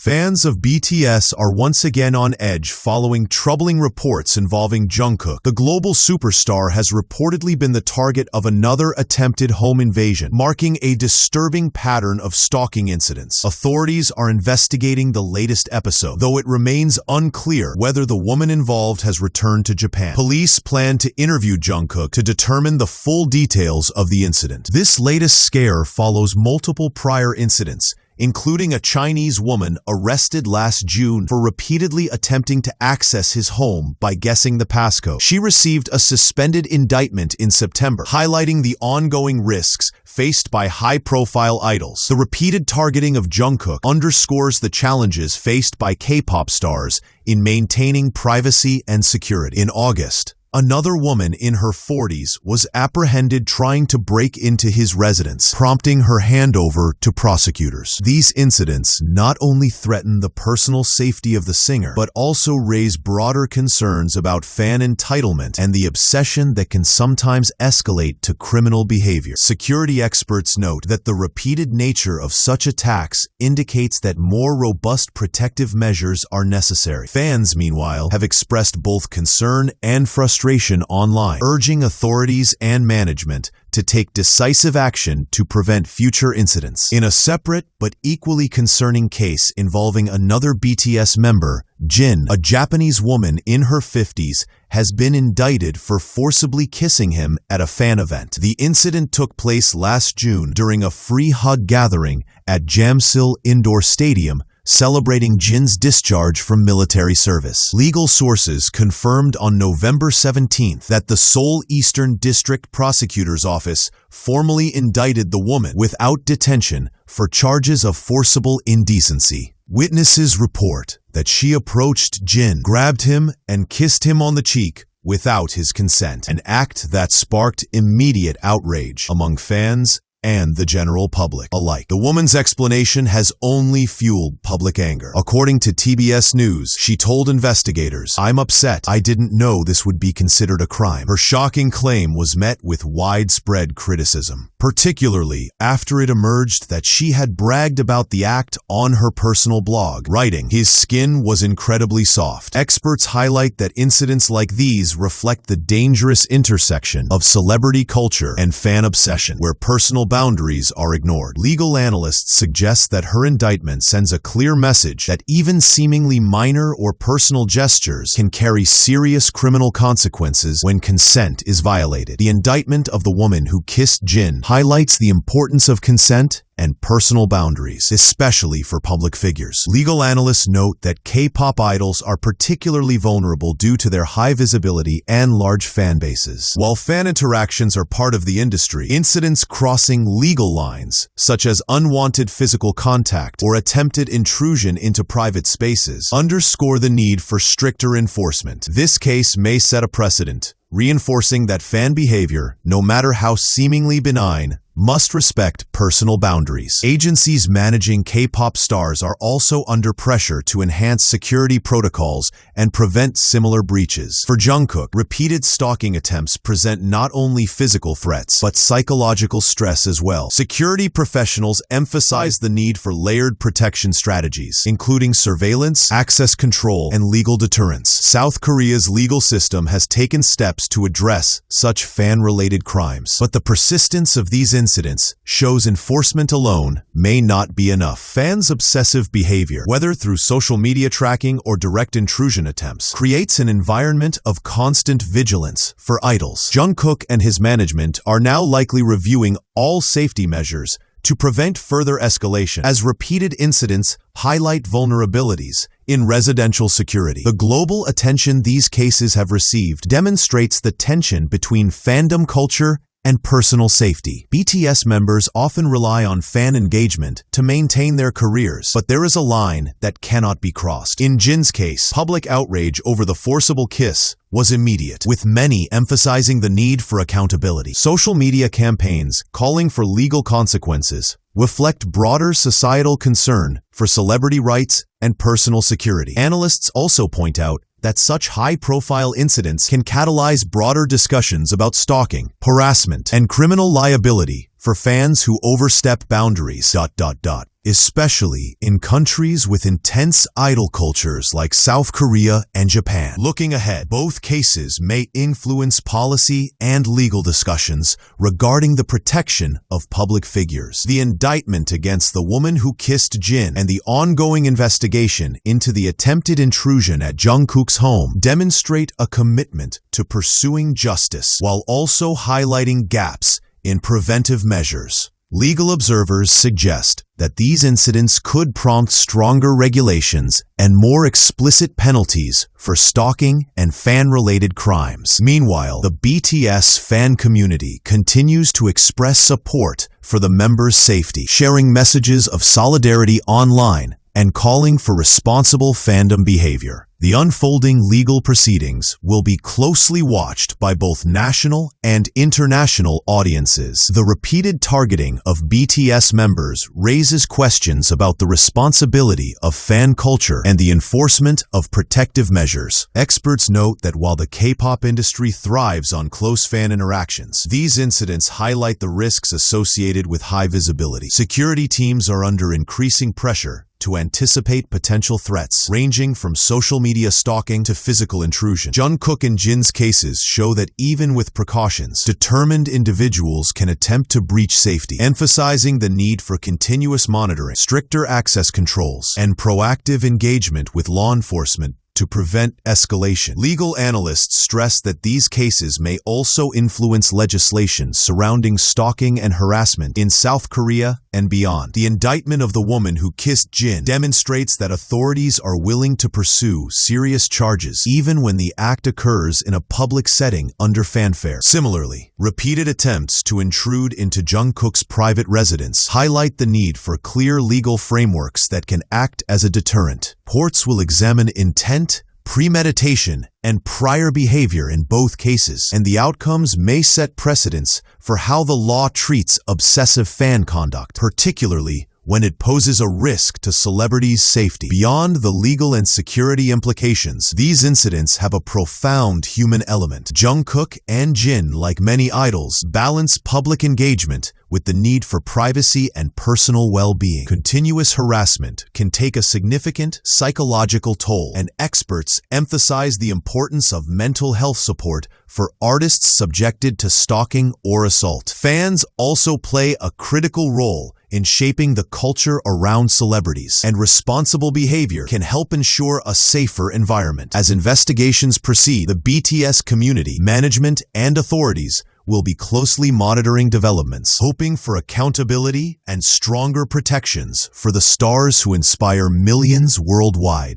Fans of BTS are once again on edge following troubling reports involving Jungkook. The global superstar has reportedly been the target of another attempted home invasion, marking a disturbing pattern of stalking incidents. Authorities are investigating the latest episode, though it remains unclear whether the woman involved has returned to Japan. Police plan to interview Jungkook to determine the full details of the incident. This latest scare follows multiple prior incidents, including a Chinese woman arrested last June for repeatedly attempting to access his home by guessing the passcode. She received a suspended indictment in September, highlighting the ongoing risks faced by high-profile idols. The repeated targeting of Jungkook underscores the challenges faced by K-pop stars in maintaining privacy and security. In August, another woman in her 40s was apprehended trying to break into his residence, prompting her handover to prosecutors. These incidents not only threaten the personal safety of the singer, but also raise broader concerns about fan entitlement and the obsession that can sometimes escalate to criminal behavior. Security experts note that the repeated nature of such attacks indicates that more robust protective measures are necessary. Fans, meanwhile, have expressed both concern and frustration online, urging authorities and management to take decisive action to prevent future incidents. In a separate but equally concerning case involving another BTS member, Jin, a Japanese woman in her 50s, has been indicted for forcibly kissing him at a fan event. The incident took place last June during a free hug gathering at Jamsil Indoor Stadium, celebrating Jin's discharge from military service. Legal sources confirmed on November 17th that the Seoul Eastern District Prosecutor's Office formally indicted the woman without detention for charges of forcible indecency. Witnesses report that she approached Jin, grabbed him, and kissed him on the cheek without his consent, an act that sparked immediate outrage among fans and the general public alike. The woman's explanation has only fueled public anger. According to TBS News, she told investigators, "I'm upset. I didn't know this would be considered a crime." Her shocking claim was met with widespread criticism, particularly after it emerged that she had bragged about the act on her personal blog, writing, "His skin was incredibly soft." Experts highlight that incidents like these reflect the dangerous intersection of celebrity culture and fan obsession, where personal boundaries are ignored. Legal analysts suggest that her indictment sends a clear message that even seemingly minor or personal gestures can carry serious criminal consequences when consent is violated. The indictment of the woman who kissed Jin highlights the importance of consent and personal boundaries, especially for public figures. Legal analysts note that K-pop idols are particularly vulnerable due to their high visibility and large fan bases. While fan interactions are part of the industry, incidents crossing legal lines, such as unwanted physical contact or attempted intrusion into private spaces, underscore the need for stricter enforcement. This case may set a precedent, reinforcing that fan behavior, no matter how seemingly benign, must respect personal boundaries. Agencies managing K-pop stars are also under pressure to enhance security protocols and prevent similar breaches. For Jungkook, repeated stalking attempts present not only physical threats, but psychological stress as well. Security professionals emphasize the need for layered protection strategies, including surveillance, access control, and legal deterrence. South Korea's legal system has taken steps to address such fan-related crimes, but the persistence of these incidents shows enforcement alone may not be enough. Fans' obsessive behavior, whether through social media tracking or direct intrusion attempts, creates an environment of constant vigilance for idols. Jungkook and his management are now likely reviewing all safety measures to prevent further escalation, as repeated incidents highlight vulnerabilities in residential security. The global attention these cases have received demonstrates the tension between fandom culture and personal safety. BTS members often rely on fan engagement to maintain their careers, but there is a line that cannot be crossed. In Jin's case, public outrage over the forcible kiss was immediate, with many emphasizing the need for accountability. Social media campaigns calling for legal consequences reflect broader societal concern for celebrity rights and personal security. Analysts also point out that such high-profile incidents can catalyze broader discussions about stalking, harassment, and criminal liability for fans who overstep boundaries. especially in countries with intense idol cultures like South Korea and Japan. Looking ahead, both cases may influence policy and legal discussions regarding the protection of public figures. The indictment against the woman who kissed Jin and the ongoing investigation into the attempted intrusion at Jungkook's home demonstrate a commitment to pursuing justice while also highlighting gaps in preventive measures. Legal observers suggest that these incidents could prompt stronger regulations and more explicit penalties for stalking and fan-related crimes. Meanwhile, the BTS fan community continues to express support for the members' safety, sharing messages of solidarity online and calling for responsible fandom behavior. The unfolding legal proceedings will be closely watched by both national and international audiences. The repeated targeting of BTS members raises questions about the responsibility of fan culture and the enforcement of protective measures. Experts note that while the K-pop industry thrives on close fan interactions, these incidents highlight the risks associated with high visibility. Security teams are under increasing pressure to anticipate potential threats, ranging from social media stalking to physical intrusion. Jungkook and Jin's cases show that even with precautions, determined individuals can attempt to breach safety, emphasizing the need for continuous monitoring, stricter access controls, and proactive engagement with law enforcement to prevent escalation. Legal analysts stress that these cases may also influence legislation surrounding stalking and harassment in South Korea and beyond. The indictment of the woman who kissed Jin demonstrates that authorities are willing to pursue serious charges even when the act occurs in a public setting under fanfare. Similarly, repeated attempts to intrude into Jungkook's private residence highlight the need for clear legal frameworks that can act as a deterrent. Courts will examine intent, premeditation, and prior behavior in both cases, and the outcomes may set precedents for how the law treats obsessive fan conduct, particularly when it poses a risk to celebrities' safety. Beyond the legal and security implications, these incidents have a profound human element. Jungkook and Jin, like many idols, balance public engagement with the need for privacy and personal well-being. Continuous harassment can take a significant psychological toll, and experts emphasize the importance of mental health support for artists subjected to stalking or assault. Fans also play a critical role in shaping the culture around celebrities, and responsible behavior can help ensure a safer environment. As investigations proceed, the BTS community, management, and authorities will be closely monitoring developments, hoping for accountability and stronger protections for the stars who inspire millions worldwide.